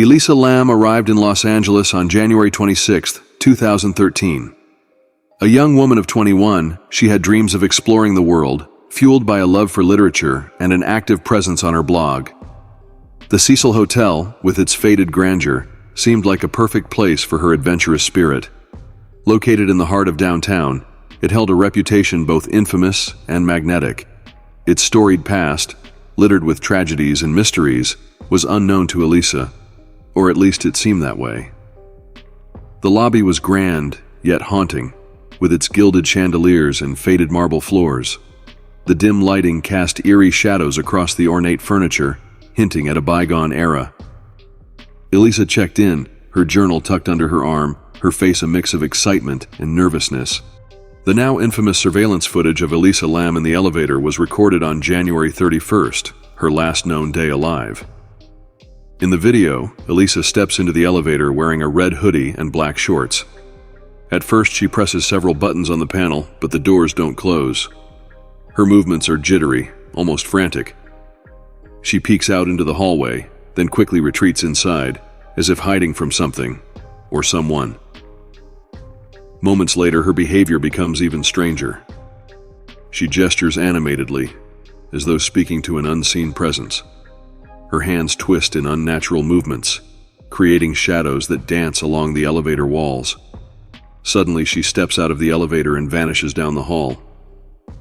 Elisa Lam arrived in Los Angeles on January 26, 2013. A young woman of 21, she had dreams of exploring the world, fueled by a love for literature and an active presence on her blog. The Cecil Hotel, with its faded grandeur, seemed like a perfect place for her adventurous spirit. Located in the heart of downtown, it held a reputation both infamous and magnetic. Its storied past, littered with tragedies and mysteries, was unknown to Elisa, or at least it seemed that way. The lobby was grand, yet haunting, with its gilded chandeliers and faded marble floors. The dim lighting cast eerie shadows across the ornate furniture, hinting at a bygone era. Elisa checked in, her journal tucked under her arm, her face a mix of excitement and nervousness. The now infamous surveillance footage of Elisa Lam in the elevator was recorded on January 31st, her last known day alive. In the video, Elisa steps into the elevator wearing a red hoodie and black shorts. At first, she presses several buttons on the panel, but the doors don't close. Her movements are jittery, almost frantic. She peeks out into the hallway, then quickly retreats inside, as if hiding from something or someone. Moments later, her behavior becomes even stranger. She gestures animatedly, as though speaking to an unseen presence. Her hands twist in unnatural movements, creating shadows that dance along the elevator walls. Suddenly, she steps out of the elevator and vanishes down the hall.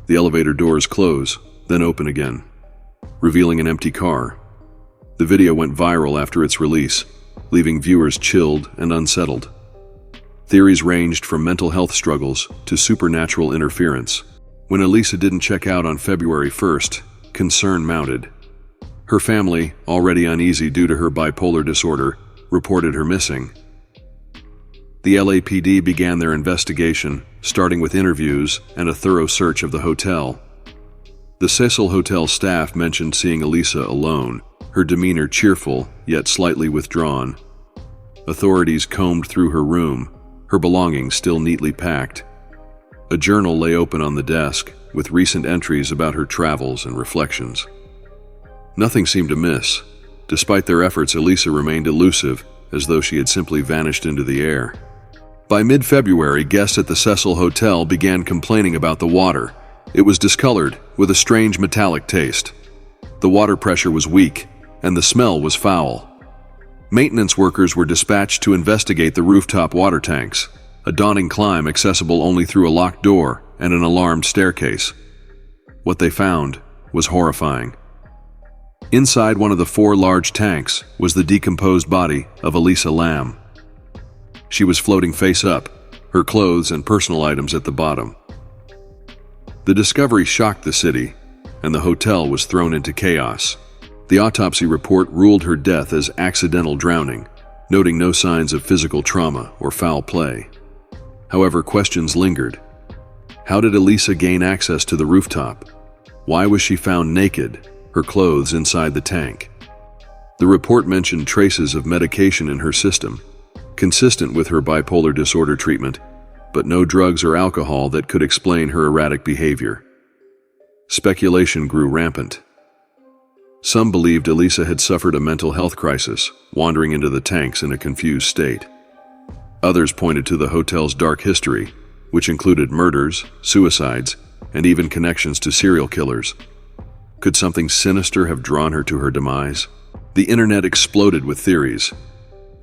The elevator doors close, then open again, revealing an empty car. The video went viral after its release, leaving viewers chilled and unsettled. Theories ranged from mental health struggles to supernatural interference. When Elisa didn't check out on February 1st, concern mounted. Her family, already uneasy due to her bipolar disorder, reported her missing. The LAPD began their investigation, starting with interviews and a thorough search of the hotel. The Cecil Hotel staff mentioned seeing Elisa alone, her demeanor cheerful yet slightly withdrawn. Authorities combed through her room, her belongings still neatly packed. A journal lay open on the desk, with recent entries about her travels and reflections. Nothing seemed amiss. Despite their efforts, Elisa remained elusive, as though she had simply vanished into the air. By mid-February, guests at the Cecil Hotel began complaining about the water. It was discolored, with a strange metallic taste. The water pressure was weak, and the smell was foul. Maintenance workers were dispatched to investigate the rooftop water tanks, a daunting climb accessible only through a locked door and an alarmed staircase. What they found was horrifying. Inside one of the 4 large tanks was the decomposed body of Elisa Lam. She was floating face up, her clothes and personal items at the bottom. The discovery shocked the city, and the hotel was thrown into chaos. The autopsy report ruled her death as accidental drowning, noting no signs of physical trauma or foul play. However, questions lingered. How did Elisa gain access to the rooftop? Why was she found naked, her clothes inside the tank? The report mentioned traces of medication in her system, consistent with her bipolar disorder treatment, but no drugs or alcohol that could explain her erratic behavior. Speculation grew rampant. Some believed Elisa had suffered a mental health crisis, wandering into the tanks in a confused state. Others pointed to the hotel's dark history, which included murders, suicides, and even connections to serial killers. Could something sinister have drawn her to her demise? The internet exploded with theories.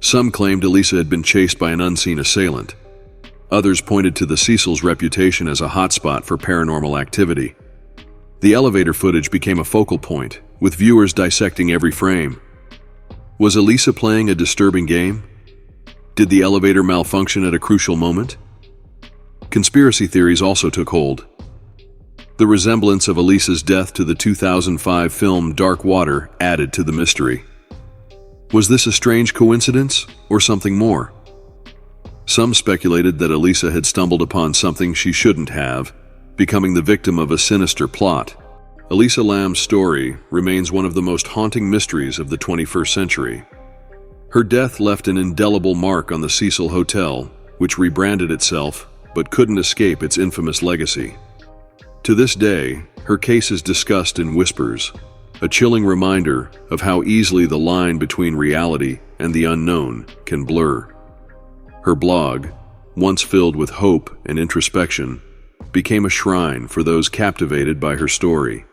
Some claimed Elisa had been chased by an unseen assailant. Others pointed to the Cecil's reputation as a hotspot for paranormal activity. The elevator footage became a focal point, with viewers dissecting every frame. Was Elisa playing a disturbing game? Did the elevator malfunction at a crucial moment? Conspiracy theories also took hold. The resemblance of Elisa's death to the 2005 film Dark Water added to the mystery. Was this a strange coincidence, or something more? Some speculated that Elisa had stumbled upon something she shouldn't have, becoming the victim of a sinister plot. Elisa Lam's story remains one of the most haunting mysteries of the 21st century. Her death left an indelible mark on the Cecil Hotel, which rebranded itself but couldn't escape its infamous legacy. To this day, her case is discussed in whispers, a chilling reminder of how easily the line between reality and the unknown can blur. Her blog, once filled with hope and introspection, became a shrine for those captivated by her story.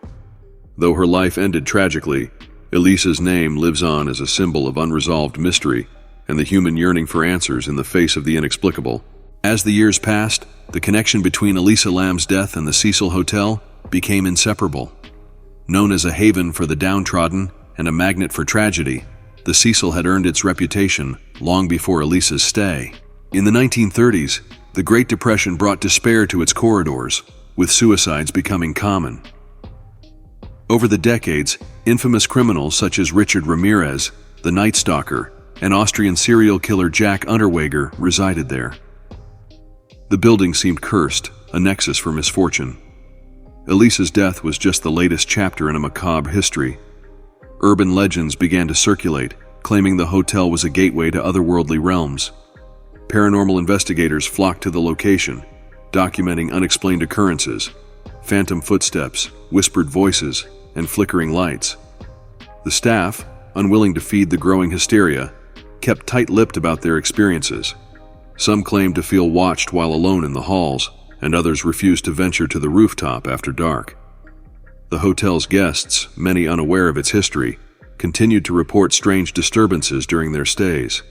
Though her life ended tragically, Elisa's name lives on as a symbol of unresolved mystery and the human yearning for answers in the face of the inexplicable. As the years passed, the connection between Elisa Lam's death and the Cecil Hotel became inseparable. Known as a haven for the downtrodden and a magnet for tragedy, the Cecil had earned its reputation long before Elisa's stay. In the 1930s, the Great Depression brought despair to its corridors, with suicides becoming common. Over the decades, infamous criminals such as Richard Ramirez, the Night Stalker, and Austrian serial killer Jack Unterweger resided there. The building seemed cursed, a nexus for misfortune. Elisa's death was just the latest chapter in a macabre history. Urban legends began to circulate, claiming the hotel was a gateway to otherworldly realms. Paranormal investigators flocked to the location, documenting unexplained occurrences, phantom footsteps, whispered voices, and flickering lights. The staff, unwilling to feed the growing hysteria, kept tight-lipped about their experiences. Some claimed to feel watched while alone in the halls, and others refused to venture to the rooftop after dark. The hotel's guests, many unaware of its history, continued to report strange disturbances during their stays.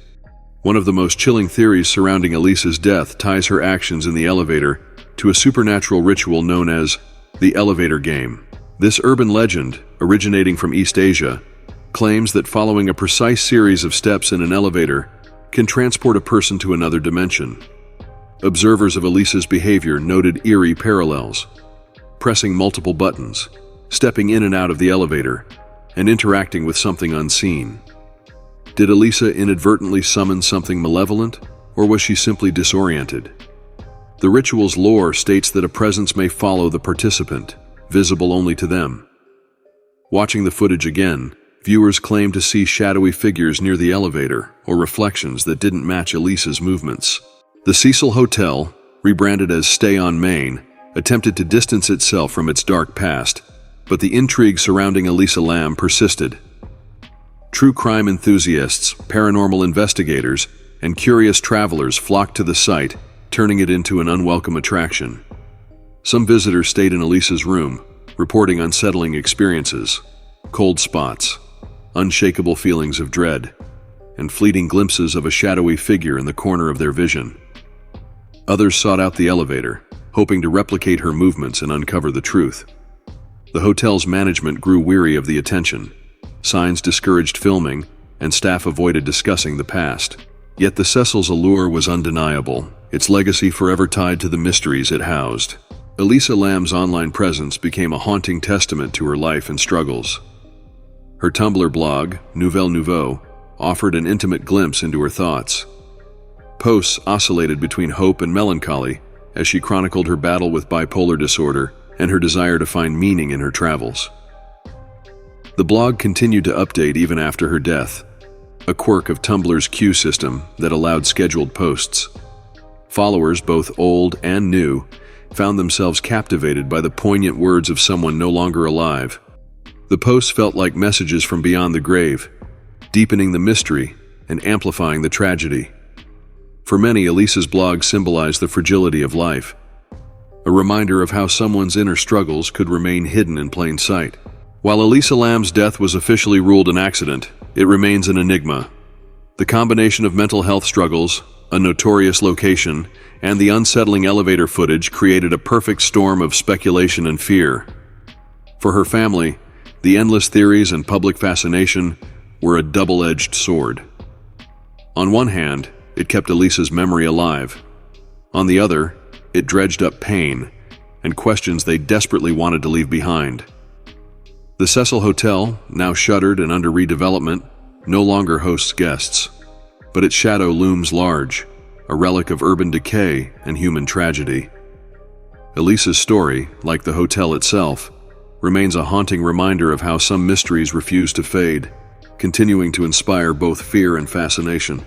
One of the most chilling theories surrounding Elisa's death ties her actions in the elevator to a supernatural ritual known as the elevator game. This urban legend, originating from East Asia, claims that following a precise series of steps in an elevator can transport a person to another dimension. Observers of Elisa's behavior noted eerie parallels, pressing multiple buttons, stepping in and out of the elevator, and interacting with something unseen. Did Elisa inadvertently summon something malevolent, or was she simply disoriented? The ritual's lore states that a presence may follow the participant, visible only to them. Watching the footage again, viewers claim to see shadowy figures near the elevator or reflections that didn't match Elisa's movements. The Cecil Hotel, rebranded as Stay on Main, attempted to distance itself from its dark past, but the intrigue surrounding Elisa Lam persisted. True crime enthusiasts, paranormal investigators, and curious travelers flocked to the site, turning it into an unwelcome attraction. Some visitors stayed in Elisa's room, reporting unsettling experiences, cold spots, unshakable feelings of dread, and fleeting glimpses of a shadowy figure in the corner of their vision. Others sought out the elevator, hoping to replicate her movements and uncover the truth. The hotel's management grew weary of the attention. Signs discouraged filming, and staff avoided discussing the past. Yet the Cecil's allure was undeniable, its legacy forever tied to the mysteries it housed. Elisa Lam's online presence became a haunting testament to her life and struggles. Her Tumblr blog, Nouvelle Nouveau, offered an intimate glimpse into her thoughts. Posts oscillated between hope and melancholy as she chronicled her battle with bipolar disorder and her desire to find meaning in her travels. The blog continued to update even after her death, a quirk of Tumblr's queue system that allowed scheduled posts. Followers, both old and new, found themselves captivated by the poignant words of someone no longer alive. The posts felt like messages from beyond the grave, deepening the mystery and amplifying the tragedy. For many, Elisa's blog symbolized the fragility of life, a reminder of how someone's inner struggles could remain hidden in plain sight. While Elisa Lam's death was officially ruled an accident, it remains an enigma. The combination of mental health struggles, a notorious location, and the unsettling elevator footage created a perfect storm of speculation and fear. For her family, the endless theories and public fascination were a double-edged sword. On one hand, it kept Elisa's memory alive. On the other, it dredged up pain and questions they desperately wanted to leave behind. The Cecil Hotel, now shuttered and under redevelopment, no longer hosts guests, but its shadow looms large, a relic of urban decay and human tragedy. Elisa's story, like the hotel itself, remains a haunting reminder of how some mysteries refuse to fade, continuing to inspire both fear and fascination.